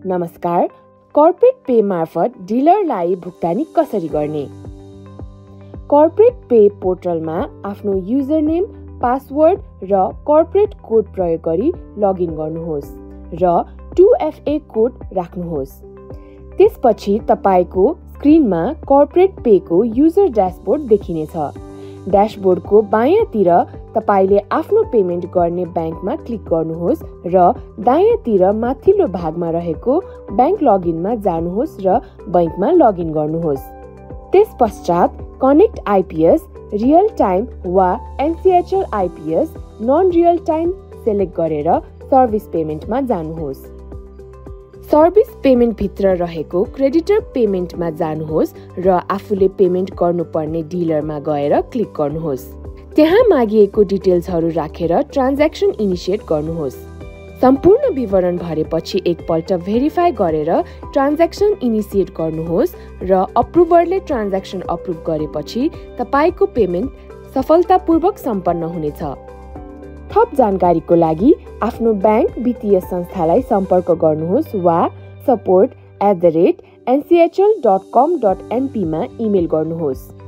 नमस्कार, corporate pay मार्फत डिलरलाई भुक्तानी कसरी गर्ने? कर्पोरेट पे पोर्टलमा आफ्नो युजरनेम, पासवर्ड र कर्पोरेट कोड प्रयोग गरी लगइन गर्नुहोस् र 2FA कोड राख्नुहोस्। त्यसपछि तपाईको स्क्रिनमा कर्पोरेट पे को युजर ड्याशबोर्ड देखिनेछ। ड्याशबोर्डको बायाँतिर तपाईले आफ्नो पेमेन्ट गर्ने ब्याङ्कमा क्लिक गर्नुहोस् र दायाँतिर माथिल्लो भागमा रहेको ब्याङ्क लगइनमा जानुहोस् र बैंकमा लगइन गर्नुहोस्। त्यसपश्चात कनेक्ट आइपीएस, रियल टाइम वा NCHL IPS, non real time select गरेर सर्भिस पेमेन्टमा जानुहोस्। सर्भिस पेमेन्ट भित्र रहेको क्रेडिटर पेमेन्टमा जानुहोस् र आफूले पेमेन्ट गर्नुपर्ने डिलरमा गएर क्लिक गर्नुहोस्। त्यहाँ मागिएको डिटेल्सहरू राखेर ट्रान्ज्याक्सन इनिसिएट गर्नुहोस्। सम्पूर्ण विवरण भरेपछि एकपल्ट भेरिफाई गरेर ट्रान्ज्याक्सन इनिसिएट गर्नुहोस् र अप्रुभरले ट्रान्ज्याक्सन अप्रुभ गरेपछि तपाईको पेमेन्ट सफलतापूर्वक सम्पन्न हुनेछ। थप जानकारीको लागि आफ्नो ब्याङ्क वित्तीय संस्थालाई सम्पर्क गर्नुहोस् वा support@nchl.com.np मा इमेल गर्नुहोस्।